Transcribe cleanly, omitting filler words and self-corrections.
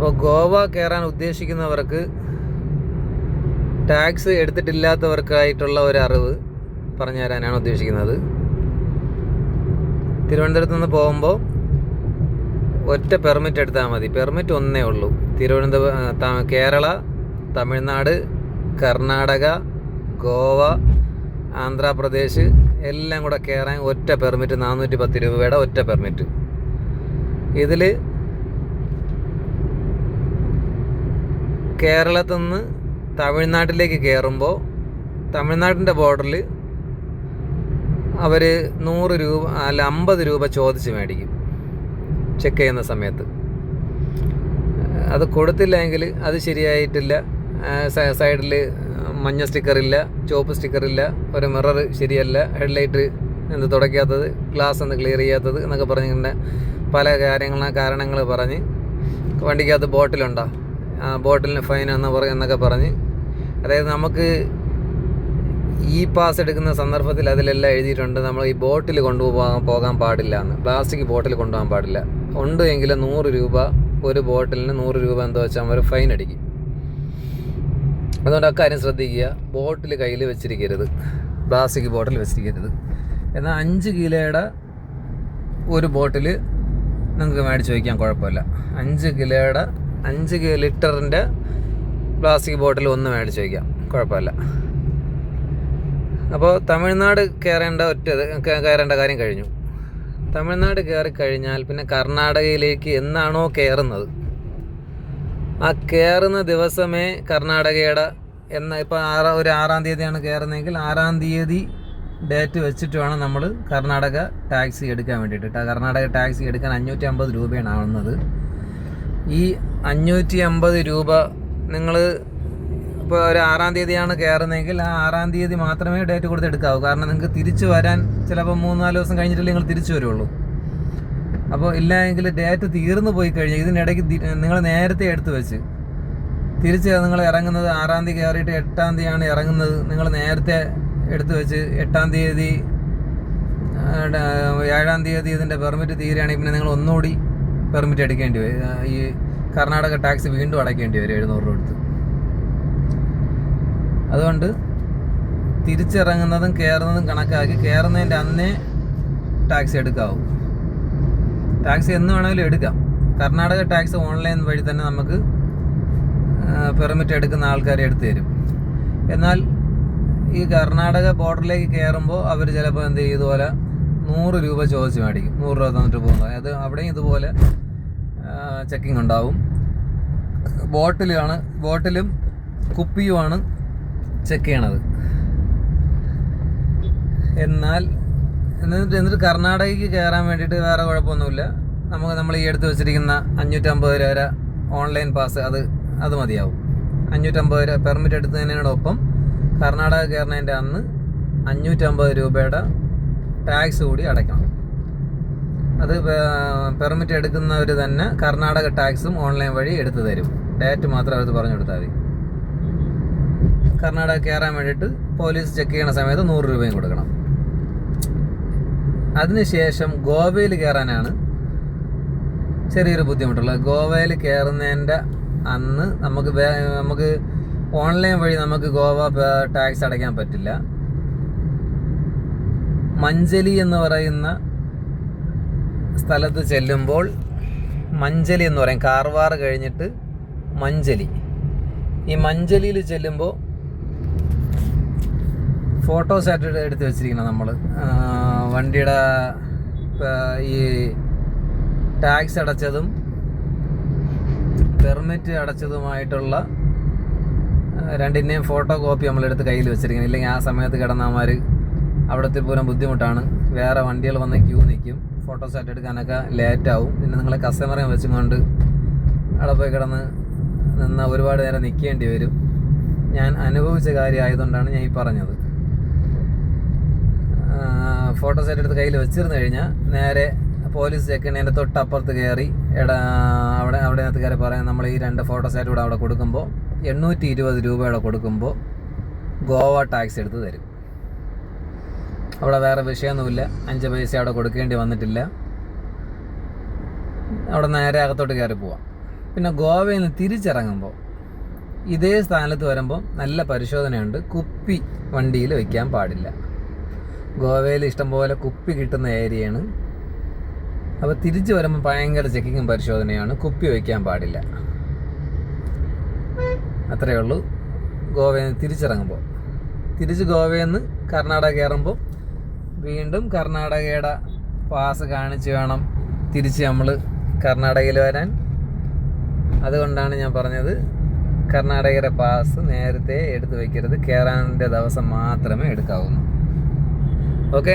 അപ്പോൾ ഗോവ കയറാൻ ഉദ്ദേശിക്കുന്നവർക്ക് ടാക്സ് എടുത്തിട്ടില്ലാത്തവർക്കായിട്ടുള്ള ഒരു അറിവ് പറഞ്ഞു തരാനാണ് ഉദ്ദേശിക്കുന്നത്. തിരുവനന്തപുരത്ത് നിന്ന് പോകുമ്പോൾ ഒറ്റ പെർമിറ്റ് എടുത്താൽ മതി. പെർമിറ്റ് ഒന്നേ ഉള്ളൂ. കേരള, തമിഴ്നാട്, കർണാടക, ഗോവ, ആന്ധ്രാപ്രദേശ് എല്ലാം കൂടെ കയറാൻ ഒറ്റ പെർമിറ്റ് 410 രൂപയുടെ ഒറ്റ പെർമിറ്റ്. ഇതിൽ കേരളത്തിൽ നിന്ന് തമിഴ്നാട്ടിലേക്ക് കയറുമ്പോൾ തമിഴ്നാട്ടിൻ്റെ ബോർഡറിൽ അവർ 100 രൂപ അല്ല 50 രൂപ ചോദിച്ച് മേടിക്കും ചെക്ക് ചെയ്യുന്ന സമയത്ത്. അത് കൊടുത്തില്ലെങ്കിൽ അത് ശരിയായിട്ടില്ല. സൈഡിൽ മഞ്ഞ സ്റ്റിക്കറില്ല, ചുവപ്പ് സ്റ്റിക്കറില്ല, ഒരു മിറർ ശരിയല്ല, ഹെഡ്ലൈറ്റ് എന്ത് തുടയ്ക്കാത്തത്, ഗ്ലാസ് എന്ത് ക്ലിയർ ചെയ്യാത്തത് എന്നൊക്കെ പറഞ്ഞിങ്ങനെ പല കാരണങ്ങൾ പറഞ്ഞ് വണ്ടിക്കകത്ത് ബോട്ടിലുണ്ടോ, ബോട്ടിലിന് ഫൈൻ എന്നൊക്കെ പറഞ്ഞ്, അതായത് നമുക്ക് ഈ പാസ് എടുക്കുന്ന സന്ദർഭത്തിൽ അതിലെല്ലാം എഴുതിയിട്ടുണ്ട് നമ്മൾ ഈ ബോട്ടിൽ പോകാൻ പാടില്ല എന്ന്. പ്ലാസ്റ്റിക് ബോട്ടിൽ കൊണ്ടുപോകാൻ പാടില്ല. ഉണ്ട് എങ്കിൽ 100 രൂപ ഒരു ബോട്ടിലിന് 100 രൂപ എന്തോ വെച്ചാൽ അവർ ഫൈൻ അടിക്കും. അതുകൊണ്ട് അക്കാര്യം ശ്രദ്ധിക്കുക. ബോട്ടിൽ കയ്യിൽ വെച്ചിരിക്കരുത്, പ്ലാസ്റ്റിക് ബോട്ടിൽ വെച്ചിരിക്കരുത്. എന്നാൽ 5 കിലോയുടെ ഒരു ബോട്ടിൽ നിങ്ങൾക്ക് മേടിച്ച് വയ്ക്കാൻ കുഴപ്പമില്ല. 5 ലിറ്ററിൻ്റെ പ്ലാസ്റ്റിക് ബോട്ടിൽ ഒന്ന് മേടിച്ച് വയ്ക്കാം, കുഴപ്പമില്ല. അപ്പോൾ തമിഴ്നാട് കയറേണ്ട കാര്യം കഴിഞ്ഞു. തമിഴ്നാട് കയറി കഴിഞ്ഞാൽ പിന്നെ കർണാടകയിലേക്ക് എന്നാണോ കയറുന്നത് ആ കയറുന്ന ദിവസമേ കർണാടകയുടെ ഇപ്പോൾ ഒരു 6-ാം തീയതിയാണ് കയറുന്നതെങ്കിൽ 6-ാം തീയതി ഡേറ്റ് വെച്ചിട്ട് വേണം നമ്മൾ കർണാടക ടാക്സി എടുക്കാൻ വേണ്ടിയിട്ട്. കർണാടക ടാക്സി എടുക്കാൻ 550 രൂപയാണ് ആവുന്നത്. ഈ 550 രൂപ നിങ്ങൾ ഇപ്പോൾ ഒരു 6-ാം തീയതിയാണ് കയറുന്നതെങ്കിൽ ആ 6-ാം തീയതി മാത്രമേ ഡേറ്റ് കൊടുത്ത് എടുക്കാവൂ. കാരണം നിങ്ങൾക്ക് തിരിച്ചു വരാൻ ചിലപ്പോൾ 3-4 ദിവസം കഴിഞ്ഞിട്ടല്ലേ നിങ്ങൾ തിരിച്ചു വരുള്ളൂ. അപ്പോൾ ഇല്ല എങ്കിൽ ഡേറ്റ് തീർന്നു പോയി കഴിഞ്ഞാൽ ഇതിനിടയ്ക്ക് നിങ്ങൾ നേരത്തെ എടുത്ത് വെച്ച് തിരിച്ച് നിങ്ങൾ ഇറങ്ങുന്നത് 6-ാം തീയതി കയറിയിട്ട് 8-ാം തീയതിയാണ് ഇറങ്ങുന്നത്. നിങ്ങൾ നേരത്തെ എടുത്ത് വെച്ച് 8-ാം തീയതി 7-ാം തീയതി ഇതിൻ്റെ പെർമിറ്റ് തീരുകയാണെങ്കിൽ പിന്നെ നിങ്ങൾ ഒന്നുകൂടി പെർമിറ്റ് എടുക്കേണ്ടി വരും. ഈ കർണാടക ടാക്സി വീണ്ടും അടയ്ക്കേണ്ടി വരും 700 രൂപ എടുത്ത്. അതുകൊണ്ട് തിരിച്ചിറങ്ങുന്നതും കയറുന്നതും കണക്കാക്കി കയറുന്നതിൻ്റെ അന്നേ ടാക്സി എടുക്കാവൂ. ടാക്സി എന്ന് വേണമെങ്കിലും എടുക്കാം. കർണാടക ടാക്സി ഓൺലൈൻ വഴി തന്നെ നമുക്ക് പെർമിറ്റ് എടുക്കുന്ന ആൾക്കാരെ എടുത്തു തരും. എന്നാൽ ഈ കർണാടക ബോർഡറിലേക്ക് കയറുമ്പോൾ അവർ ചിലപ്പോൾ എന്ത് ചെയ്യും, ഇതുപോലെ 100 രൂപ ചോദിച്ച് മേടിക്കും. 100 രൂപ തന്നിട്ട് പോകുന്നത്. അത് അവിടെയും ഇതുപോലെ ചെക്കിങ് ഉണ്ടാവും. ബോട്ടിലും കുപ്പിയുമാണ് ചെക്ക് ചെയ്യണത്. എന്നിട്ട് കർണാടകയ്ക്ക് കയറാൻ വേണ്ടിയിട്ട് വേറെ കുഴപ്പമൊന്നുമില്ല. നമ്മൾ ഈ എടുത്ത് വെച്ചിരിക്കുന്ന 550 രൂപ ഓൺലൈൻ പാസ് അത് മതിയാവും. 550 രൂപ പെർമിറ്റ് എടുത്തതിനോടൊപ്പം കർണാടക കയറുന്നതിൻ്റെ അന്ന് 550 രൂപയുടെ ടാക്സ് കൂടി അടയ്ക്കണം. അത് പെർമിറ്റ് എടുക്കുന്നവർ തന്നെ കർണാടക ടാക്സും ഓൺലൈൻ വഴി എടുത്തു തരും. ഡേറ്റ് മാത്രം അവർ പറഞ്ഞു കൊടുത്താൽ മതി. കർണാടക കയറാൻ വേണ്ടിയിട്ട് പോലീസ് ചെക്ക് ചെയ്യണ സമയത്ത് 100 രൂപയും കൊടുക്കണം. അതിനുശേഷം ഗോവയിൽ കയറാനാണ് ചെറിയൊരു ബുദ്ധിമുട്ടുള്ളത്. ഗോവയിൽ കയറുന്നതിൻ്റെ അന്ന് നമുക്ക് ഓൺലൈൻ വഴി നമുക്ക് ഗോവ ടാക്സ് അടയ്ക്കാൻ പറ്റില്ല. മഞ്ചലി എന്ന് പറയുന്ന സ്ഥലത്ത് ചെല്ലുമ്പോൾ, മഞ്ചലി എന്ന് പറയും, കാർവാർ കഴിഞ്ഞിട്ട് മഞ്ചലി. ഈ മഞ്ചലിയിൽ ചെല്ലുമ്പോൾ ഫോട്ടോസായിട്ട് എടുത്ത് വെച്ചിരിക്കണം നമ്മൾ. വണ്ടിയുടെ ഈ ടാക്സ് അടച്ചതും പെർമിറ്റ് അടച്ചതുമായിട്ടുള്ള രണ്ടിൻ്റെയും ഫോട്ടോ കോപ്പി നമ്മളെടുത്ത് കയ്യിൽ വെച്ചിരിക്കണം. ഇല്ലെങ്കിൽ ആ സമയത്ത് കിടന്നമാർ അവിടുത്തെ പോലും ബുദ്ധിമുട്ടാണ്. വേറെ വണ്ടികൾ വന്ന് ക്യൂ നിൽക്കും. ഫോട്ടോസായിട്ട് എടുക്കാനൊക്കെ ലേറ്റാവും. പിന്നെ നിങ്ങളെ കസ്റ്റമറെ വെച്ചുകൊണ്ട് അവിടെ പോയി നിന്ന് ഒരുപാട് നേരം നിൽക്കേണ്ടി വരും. ഞാൻ അനുഭവിച്ച കാര്യമായതുകൊണ്ടാണ് ഞാൻ ഈ പറഞ്ഞത്. ഫോട്ടോസായിട്ട് എടുത്ത് കയ്യിൽ വെച്ചിരുന്നു കഴിഞ്ഞാൽ നേരെ പോലീസ് ചെക്കിൻ്റെ തൊട്ടപ്പുറത്ത് കയറി അവിടെനകത്ത് കയറി പറയാം, നമ്മൾ ഈ 2 ഫോട്ടോസായിട്ട് കൂടെ അവിടെ കൊടുക്കുമ്പോൾ 820 രൂപയുടെ കൊടുക്കുമ്പോൾ ഗോവ ടാക്സ് എടുത്ത് തരും. അവിടെ വേറെ വിഷയമൊന്നുമില്ല. 5 പൈസ അവിടെ കൊടുക്കേണ്ടി വന്നിട്ടില്ല. അവിടെ നേരെ അകത്തോട്ട് കയറി പോവാം. പിന്നെ ഗോവയിൽ നിന്ന് തിരിച്ചിറങ്ങുമ്പോൾ ഇതേ സ്ഥാനത്ത് വരുമ്പോൾ നല്ല പരിശോധനയുണ്ട്. കുപ്പി വണ്ടിയിൽ വയ്ക്കാൻ പാടില്ല. ഗോവയിൽ ഇഷ്ടംപോലെ കുപ്പി കിട്ടുന്ന ഏരിയയാണ്. അപ്പോൾ തിരിച്ച് വരുമ്പോൾ ഭയങ്കര ചെക്കിങ്ങും പരിശോധനയാണ്. കുപ്പി വയ്ക്കാൻ പാടില്ല. അത്രയേ ഉള്ളൂ. ഗോവയിൽ നിന്ന് തിരിച്ചിറങ്ങുമ്പോൾ. തിരിച്ച് ഗോവയിൽ നിന്ന് കർണാടക കയറുമ്പോൾ വീണ്ടും കർണാടകയുടെ പാസ് കാണിച്ച് വേണം തിരിച്ച് നമ്മൾ കർണാടകയിൽ വരാൻ. അതുകൊണ്ടാണ് ഞാൻ പറഞ്ഞത് കർണാടകയുടെ പാസ് നേരത്തെ എടുത്ത് വയ്ക്കരുത്. കയറാൻ്റെ ദിവസം മാത്രമേ എടുക്കാവുള്ളൂ. ഓക്കെ.